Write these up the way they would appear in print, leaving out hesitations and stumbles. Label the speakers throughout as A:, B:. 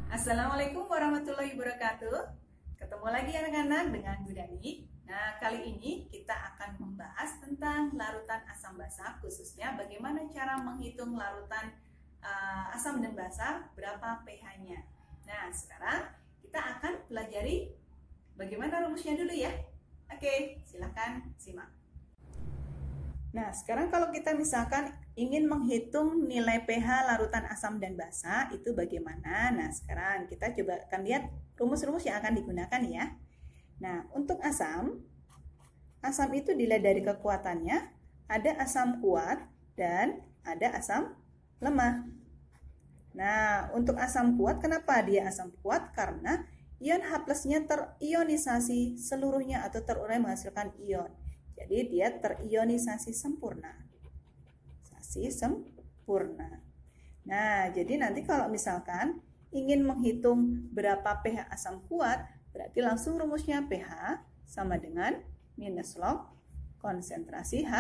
A: Assalamualaikum warahmatullahi wabarakatuh. Ketemu lagi anak-anak dengan Bu Dani. Nah, kali ini kita akan membahas tentang larutan asam basa, khususnya bagaimana cara menghitung larutan asam dan basa, berapa pH-nya. Nah, sekarang kita akan pelajari bagaimana rumusnya dulu ya. Oke, silakan simak. Nah, sekarang kalau kita misalkan ingin menghitung nilai pH larutan asam dan basa, itu bagaimana? Nah, sekarang kita coba akan lihat rumus-rumus yang akan digunakan ya. Nah, untuk asam itu dilihat dari kekuatannya, ada asam kuat dan ada asam lemah. Nah, untuk asam kuat, kenapa dia asam kuat? Karena ion H+-nya terionisasi seluruhnya atau terurai menghasilkan ion. Jadi dia terionisasi sempurna. Nah, jadi nanti kalau misalkan ingin menghitung berapa pH asam kuat, berarti langsung rumusnya pH sama dengan minus log konsentrasi H+.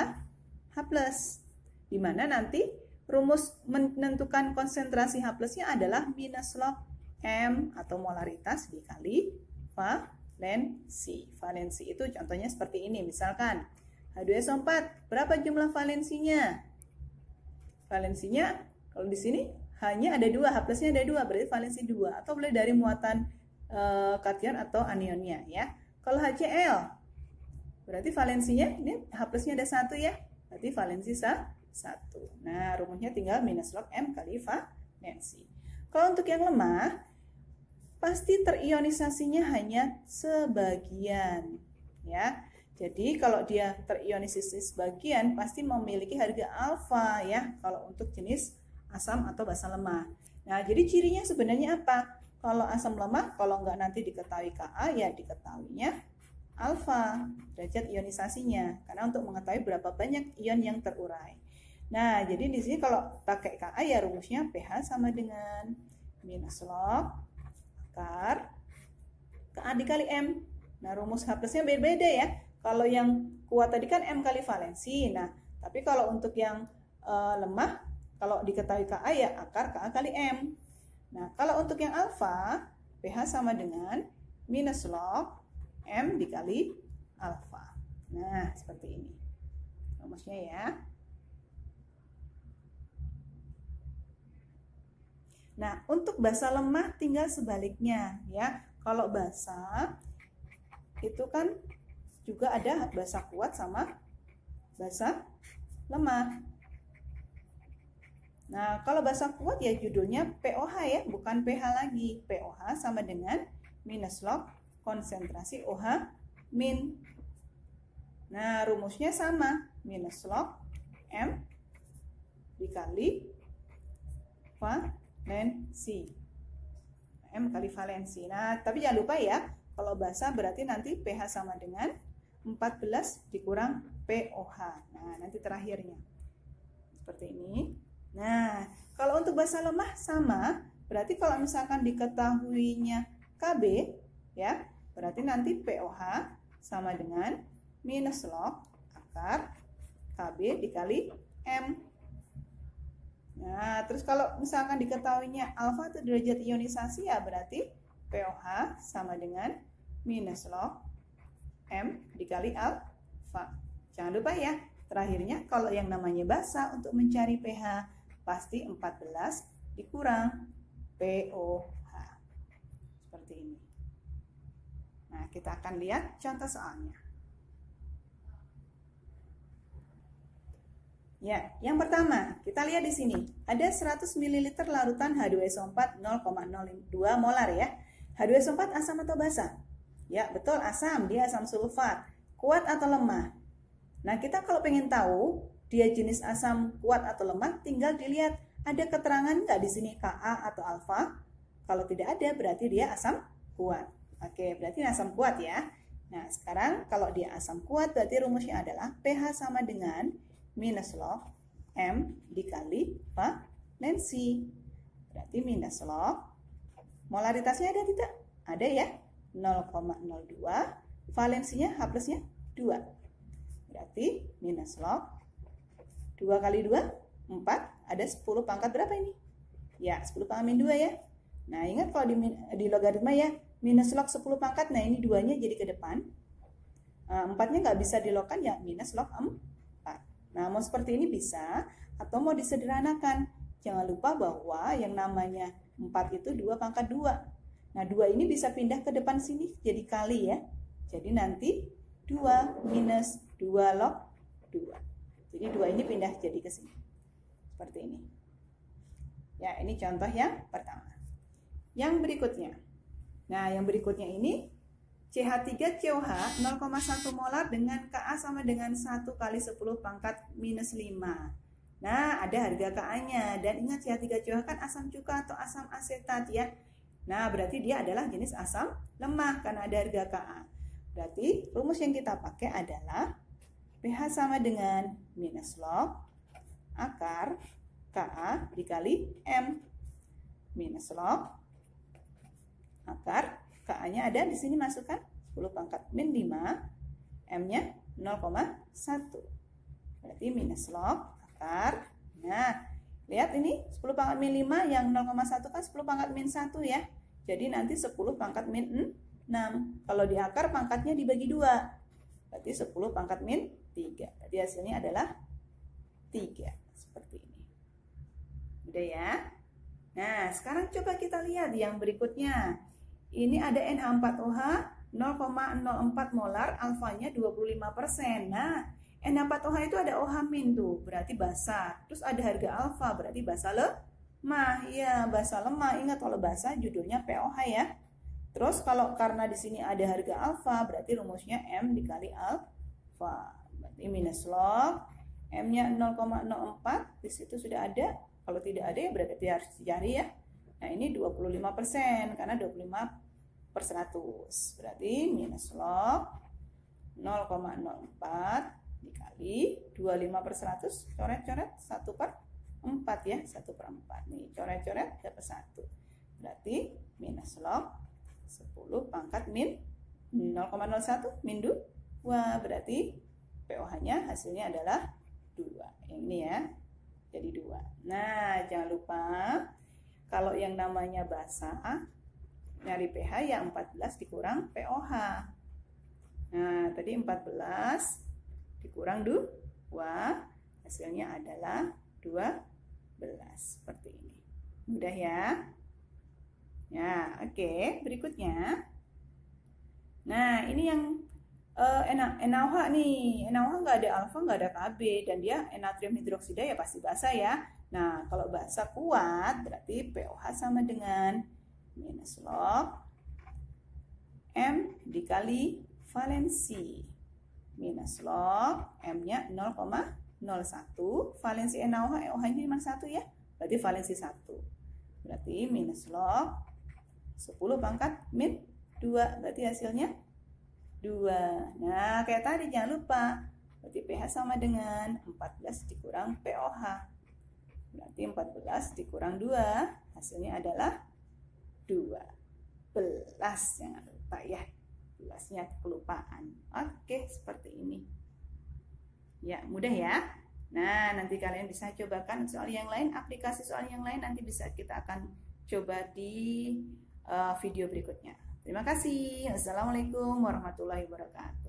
A: Di mana nanti rumus menentukan konsentrasi H+-nya adalah minus log M atau molaritas dikali valensi. Valensi itu contohnya seperti ini, misalkan H2SO4, berapa jumlah valensinya? Valensinya kalau di sini hanya ada 2, H+-nya ada 2, berarti valensi 2, atau boleh dari muatan kation atau anionnya ya. Kalau HCl, berarti valensinya ini H+-nya ada 1 ya, berarti valensi 1. Nah, rumusnya tinggal minus log M kali valensi. Kalau untuk yang lemah, pasti terionisasinya hanya sebagian ya. Jadi kalau dia terionisasi sebagian pasti memiliki harga alfa ya kalau untuk jenis asam atau basa lemah. Nah, jadi cirinya sebenarnya apa? Kalau asam lemah, kalau nggak nanti diketahui Ka, ya diketahuinya alfa, derajat ionisasinya. Karena untuk mengetahui berapa banyak ion yang terurai. Nah, jadi di sini kalau pakai Ka ya rumusnya pH sama dengan minus log akar Ka dikali M. Nah, rumus H+-nya beda-beda ya. Kalau yang kuat tadi kan M kali valensi. Nah, tapi kalau untuk yang lemah, kalau diketahui Ka ya akar Ka kali M. Nah, kalau untuk yang alfa, pH sama dengan minus log M dikali alfa. Nah, seperti ini rumusnya ya. Nah, untuk basa lemah tinggal sebaliknya ya. Kalau basa itu kan juga ada basa kuat sama basa lemah. Nah, kalau basa kuat ya judulnya POH ya, bukan pH lagi. POH sama dengan minus log konsentrasi OH min. Nah, rumusnya sama, minus log M dikali valensi. M kali valensi. Nah, tapi jangan lupa ya, kalau basa berarti nanti pH sama dengan 14 dikurang POH. Nah, nanti terakhirnya. Seperti ini. Nah, kalau untuk basa lemah sama, berarti kalau misalkan diketahuinya Kb, ya, berarti nanti POH sama dengan minus log akar Kb dikali M. Nah, terus kalau misalkan diketahuinya alfa itu derajat ionisasi ya berarti POH sama dengan minus log M dikali alfa. Jangan lupa ya, terakhirnya kalau yang namanya basa untuk mencari pH pasti 14 dikurang POH. Seperti ini. Nah, kita akan lihat contoh soalnya. Ya, yang pertama, kita lihat di sini. Ada 100 ml larutan H2SO4 0,02 molar ya. H2SO4 asam atau basa? Ya, betul asam, dia asam sulfat. Kuat atau lemah? Nah, kita kalau pengen tahu dia jenis asam kuat atau lemah, tinggal dilihat ada keterangan nggak di sini Ka atau alfa. Kalau tidak ada, berarti dia asam kuat. Oke, berarti asam kuat ya. Nah, sekarang kalau dia asam kuat, berarti rumusnya adalah pH sama dengan minus log M dikali valensi. Berarti minus log, molaritasnya ada tidak? Ada ya, 0,02, valensinya H+-nya 2. Berarti minus log 2 kali 2, 4, ada 10 pangkat berapa ini? Ya, 10 pangkat min 2 ya. Nah, ingat kalau di logaritma ya, minus log 10 pangkat, nah ini 2-nya jadi ke depan. 4-nya nggak bisa dilogkan ya, minus log 4. Nah, mau seperti ini bisa, atau mau disederhanakan. Jangan lupa bahwa yang namanya 4 itu 2 pangkat 2. Nah, 2 ini bisa pindah ke depan sini, jadi kali ya. Jadi nanti 2 minus 2 log 2. Jadi 2 ini pindah jadi ke sini. Seperti ini. Ya, ini contoh yang pertama. Yang berikutnya. Nah, yang berikutnya ini CH3COH 0,1 molar dengan Ka sama dengan 1 kali 10 pangkat minus 5. Nah, ada harga Ka-nya. Dan ingat CH3COH kan asam cuka atau asam asetat ya. Nah, berarti dia adalah jenis asam lemah karena ada harga Ka. Berarti rumus yang kita pakai adalah pH sama dengan minus log akar Ka dikali M. Minus log akar Ka-nya ada di sini, masukkan 10 pangkat min 5, M-nya 0,1. Berarti minus log akar. Nah, lihat ini 10 pangkat min 5 yang 0,1 kan 10 pangkat min 1 ya. Jadi nanti 10 pangkat min 6. Kalau di akar pangkatnya dibagi 2. Berarti 10 pangkat min 3. Berarti hasilnya adalah 3. Seperti ini. Udah ya. Nah, sekarang coba kita lihat yang berikutnya. Ini ada NH4OH 0,04 molar, alfanya 25%. Nah, NH4OH itu ada OH min tuh, berarti basa. Terus ada harga alfa, berarti basa lemah. Ya, basa lemah. Ingat kalau basa judulnya POH ya. Terus kalau karena di sini ada harga alfa, berarti rumusnya M dikali alfa. Berarti minus log M-nya 0,04, di situ sudah ada. Kalau tidak ada ya berarti harus dicari ya. Nah, ini 25% karena 25/100. Berarti minus log 0,04 dikali 25/100, coret-coret 1/4 ya, 1/4. Nih, coret-coret dapat 1. Berarti minus log 10 pangkat min 0,01 min 2. Berarti POH-nya hasilnya adalah 2. Yang ini ya. Jadi 2. Nah, jangan lupa kalau yang namanya basa, nyari pH ya 14 dikurang POH. Nah, tadi 14 dikurang 2, hasilnya adalah 12. Seperti ini. Mudah ya? Ya, oke. Berikutnya. Nah, ini yang NaOH nih. NaOH nggak ada alfa, nggak ada Kb, dan dia natrium hidroksida ya pasti basa ya. Nah, kalau basa kuat berarti POH sama dengan minus log M dikali valensi. Minus log M-nya 0,01. Valensi NaOH, OH-nya cuma 1 ya. Berarti valensi 1. Berarti minus log 10 pangkat min 2. Berarti hasilnya 2. Nah, kayak tadi jangan lupa. Berarti pH sama dengan 14 dikurang POH. Berarti 14 dikurang 2, hasilnya adalah 12. Jangan lupa ya. 12-nya kelupaan. Oke, seperti ini. Ya, mudah ya. Nah, nanti kalian bisa cobakan soal yang lain, aplikasi soal yang lain nanti bisa kita akan coba di video berikutnya. Terima kasih. Assalamualaikum warahmatullahi wabarakatuh.